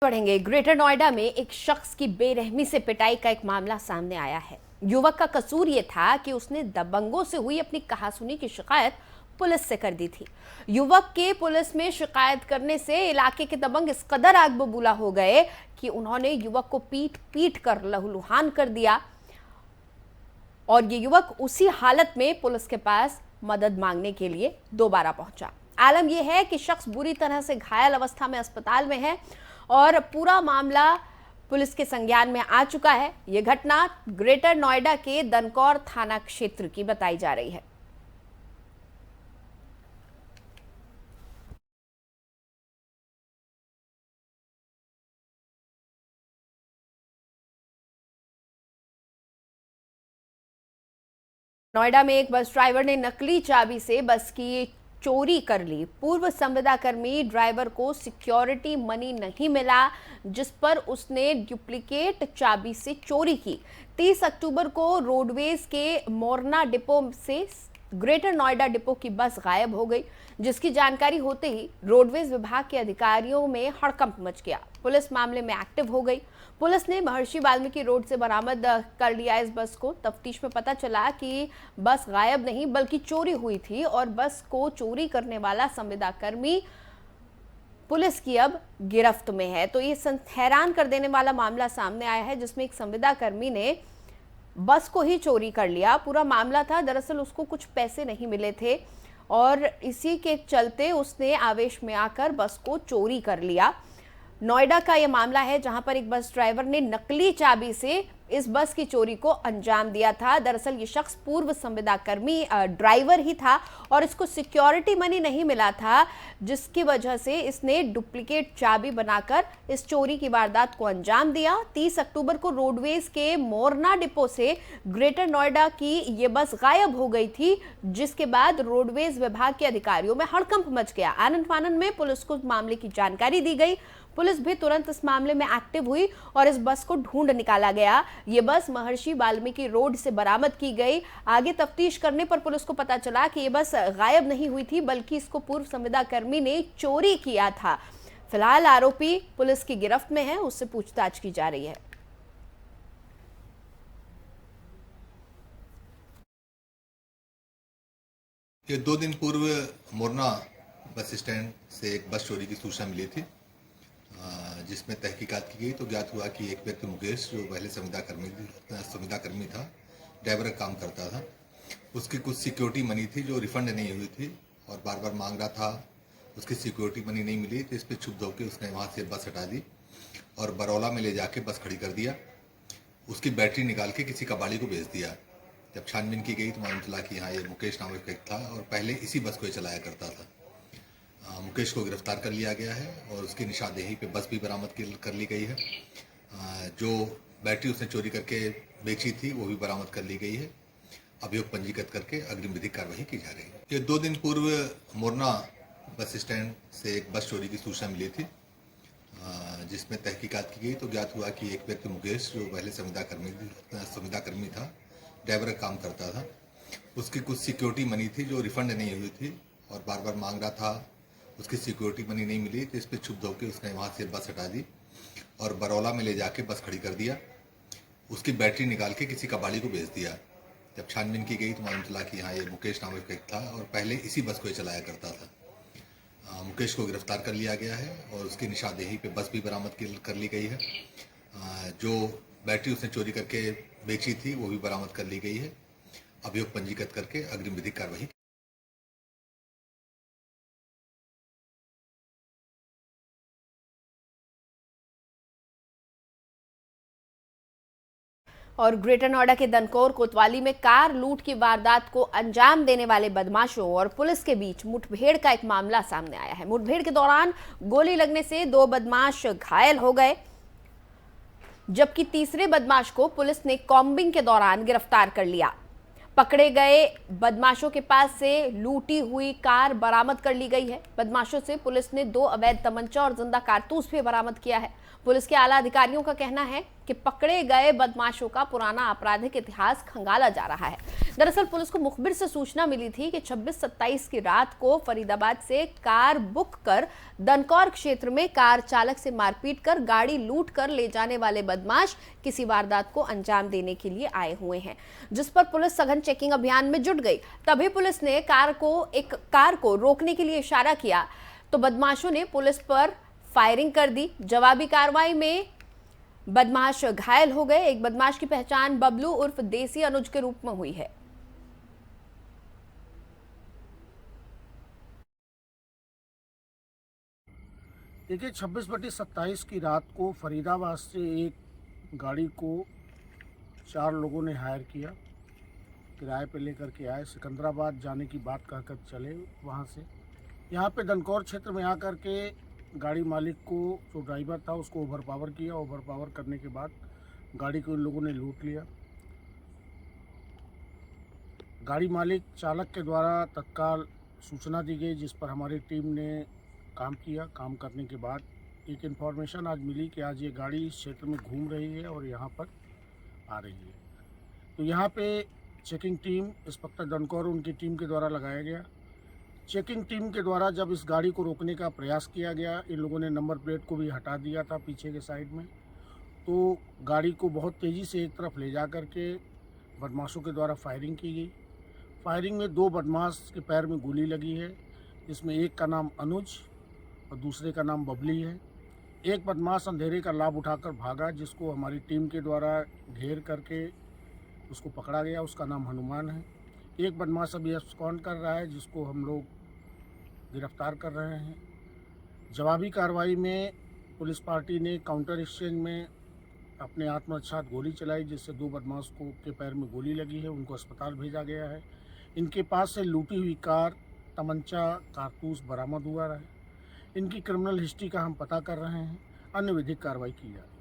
बढ़ेंगे। ग्रेटर नोएडा में एक शख्स की बेरहमी से पिटाई का एक मामला सामने आया है। युवक का कसूर यह था कि उसने दबंगों से हुई अपनी कहासुनी की शिकायत पुलिस से कर दी थी। युवक के पुलिस में शिकायत करने से इलाके के दबंग इस कदर आग बबूला हो गए कि उन्होंने युवक को पीट पीट कर लहूलुहान कर दिया और ये युवक उसी हालत में पुलिस के पास मदद मांगने के लिए दोबारा पहुंचा। आलम यह है कि शख्स बुरी तरह से घायल अवस्था में अस्पताल में है और पूरा मामला पुलिस के संज्ञान में आ चुका है। यह घटना ग्रेटर नोएडा के दनकौर थाना क्षेत्र की बताई जा रही है। नोएडा में एक बस ड्राइवर ने नकली चाबी से बस की चोरी कर ली। पूर्व संविदाकर्मी ड्राइवर को सिक्योरिटी मनी नहीं मिला, जिस पर उसने डुप्लीकेट चाबी से चोरी की। 30 अक्टूबर को रोडवेज के मोरना डिपो से ग्रेटर नोएडा डिपो की बस गायब हो गई, जिसकी जानकारी होते ही रोडवेज विभाग के अधिकारियों में हड़कंप मच गया। पुलिस मामले में एक्टिव हो गई। पुलिस ने महर्षि वाल्मीकि रोड से बरामद कर लिया इस बस को। तफ्तीश में पता चला कि बस गायब नहीं बल्कि चोरी हुई थी और बस को चोरी करने वाला संविदाकर्मी पुलिस की अब गिरफ्त में है। तो ये हैरान कर देने वाला मामला सामने आया है, जिसमें एक संविदाकर्मी ने बस को ही चोरी कर लिया। पूरा मामला था, दरअसल उसको कुछ पैसे नहीं मिले थे और इसी के चलते उसने आवेश में आकर बस को चोरी कर लिया। नोएडा का यह मामला है, जहां पर एक बस ड्राइवर ने नकली चाबी से इस बस की चोरी को अंजाम दिया था। दरअसल ये शख्स पूर्व संविदाकर्मी ड्राइवर ही था और इसको सिक्योरिटी मनी नहीं मिला था, जिसकी वजह से इसने डुप्लीकेट चाबी बनाकर इस चोरी की वारदात को अंजाम दिया। 30 अक्टूबर को रोडवेज के मोरना डिपो से ग्रेटर नोएडा की ये बस गायब हो गई थी, जिसके बाद रोडवेज विभाग के अधिकारियों में हड़कंप मच गया। आनन फानन में पुलिस को मामले की जानकारी दी गई। पुलिस भी तुरंत इस मामले में एक्टिव हुई और इस बस को ढूंढ निकाला गया। ये बस महर्षि वाल्मीकि रोड से बरामद की गई। आगे तफ्तीश करने पर पुलिस को पता चला कि ये बस गायब नहीं हुई थी, बल्कि इसको पूर्व संविदाकर्मी ने चोरी किया था। फिलहाल आरोपी पुलिस की गिरफ्त में है, उससे पूछताछ की जा रही है। ये 2 दिन पूर्व मोरना बस स्टैंड से एक बस चोरी की सूचना मिली थी, जिसमें तहकीकात की गई तो ज्ञात हुआ कि एक व्यक्ति मुकेश, जो पहले संविदाकर्मी था, ड्राइवर का काम करता था, उसकी कुछ सिक्योरिटी मनी थी जो रिफंड नहीं हुई थी और बार बार मांग रहा था। उसकी सिक्योरिटी मनी नहीं मिली तो इस पर छुप धो के उसने वहाँ से बस हटा दी और बरौला में ले जाके बस खड़ी कर दिया। उसकी बैटरी निकाल के किसी कबाड़ी को बेच दिया। जब छानबीन की गई तो मालूम चला कि हाँ, ये मुकेश नामक व्यक्ति था और पहले इसी बस को ही चलाया करता था। मुकेश को गिरफ्तार कर लिया गया है और उसकी निशानदेही पे बस भी बरामद कर ली गई है। जो बैटरी उसने चोरी करके बेची थी वो भी बरामद कर ली गई है। अभियोग पंजीकृत करके अग्रिम विधिक कार्रवाई की जा रही है। ये 2 दिन पूर्व मोरना बस स्टैंड से एक बस चोरी की सूचना मिली थी, जिसमें तहकीकात की गई तो ज्ञात हुआ कि एक व्यक्ति मुकेश, जो पहले संविदाकर्मी था, ड्राइवर का काम करता था, उसकी कुछ सिक्योरिटी मनी थी जो रिफंड नहीं हुई थी और बार बार मांग रहा था। उसकी सिक्योरिटी मनी नहीं मिली तो इस पर छुप धो के उसने वहाँ से बस हटा दी और बरौला में ले जाके बस खड़ी कर दिया। उसकी बैटरी निकाल के किसी कबाड़ी को बेच दिया। जब छानबीन की गई तो मालूम चला कि हाँ, ये मुकेश नामक व्यक्ति था और पहले इसी बस को ही चलाया करता था। मुकेश को गिरफ्तार कर लिया गया है और उसकी निशानदेही पे बस भी बरामद कर ली गई है। जो बैटरी उसने चोरी करके बेची थी वो भी बरामद कर ली गई है। अभियोग पंजीकृत करके अग्रिम विधिक कार्रवाई। और ग्रेटर नोएडा के दनकौर कोतवाली में कार लूट की वारदात को अंजाम देने वाले बदमाशों और पुलिस के बीच मुठभेड़ का एक मामला सामने आया है। मुठभेड़ के दौरान गोली लगने से 2 बदमाश घायल हो गए, जबकि तीसरे बदमाश को पुलिस ने कॉम्बिंग के दौरान गिरफ्तार कर लिया। पकड़े गए बदमाशों के पास से लूटी हुई कार बरामद कर ली गई है। बदमाशों से पुलिस ने 2 अवैध तमंचा और जिंदा कारतूस भी बरामद किया है। पुलिस के आला अधिकारियों का कहना है कि पकड़े गए बदमाशों का पुराना आपराधिक इतिहास खंगाला जा रहा है। दरअसल पुलिस को मुखबिर से सूचना मिली थी कि 26-27 की रात को फरीदाबाद से कार बुक कर दनकौर क्षेत्र में कार चालक से मारपीट कर गाड़ी लूट कर ले जाने वाले बदमाश किसी वारदात को अंजाम देने के लिए आए हुए हैं, जिस पर पुलिस सघन चेकिंग अभियान में जुट गई। तभी पुलिस ने कार को रोकने के लिए इशारा किया तो बदमाशों ने पुलिस पर फायरिंग कर दी। जवाबी कार्रवाई में बदमाश घायल हो गए। एक बदमाश की पहचान बबलू उर्फ देसी अनुज के रूप में हुई है। देखिए 26/27 की रात को फरीदाबाद से एक गाड़ी को 4 लोगों ने हायर किया, किराए पे लेकर के आए। सिकंदराबाद जाने की बात कहकर चले। वहाँ से यहाँ पे दनकौर क्षेत्र में आकर के गाड़ी मालिक को, जो ड्राइवर था, उसको ओवरपावर किया। ओवरपावर करने के बाद गाड़ी को इन लोगों ने लूट लिया। गाड़ी मालिक चालक के द्वारा तत्काल सूचना दी गई, जिस पर हमारी टीम ने काम किया। काम करने के बाद एक इन्फॉर्मेशन आज मिली कि आज ये गाड़ी इस क्षेत्र में घूम रही है और यहाँ पर आ रही है। तो यहाँ पे चेकिंग टीम, इंस्पेक्टर दनकौर उनकी टीम के द्वारा लगाया गया। चेकिंग टीम के द्वारा जब इस गाड़ी को रोकने का प्रयास किया गया, इन लोगों ने नंबर प्लेट को भी हटा दिया था पीछे के साइड में, तो गाड़ी को बहुत तेज़ी से एक तरफ ले जा कर के बदमाशों के द्वारा फायरिंग की गई। फायरिंग में 2 बदमाश के पैर में गोली लगी है, जिसमें एक का नाम अनुज और दूसरे का नाम बबली है। एक बदमाश अंधेरे का लाभ उठाकर भागा, जिसको हमारी टीम के द्वारा घेर करके उसको पकड़ा गया। उसका नाम हनुमान है। एक बदमाश अभी एब्सकॉन्ड कर रहा है, जिसको हम लोग गिरफ्तार कर रहे हैं। जवाबी कार्रवाई में पुलिस पार्टी ने काउंटर एक्सचेंज में अपने आत्मरक्षा गोली चलाई, जिससे 2 बदमाश को के पैर में गोली लगी है। उनको अस्पताल भेजा गया है। इनके पास से लूटी हुई कार, तमंचा, कारतूस बरामद हुआ है। इनकी क्रिमिनल हिस्ट्री का हम पता कर रहे हैं। अन्य विधिक कार्रवाई की जा रही है।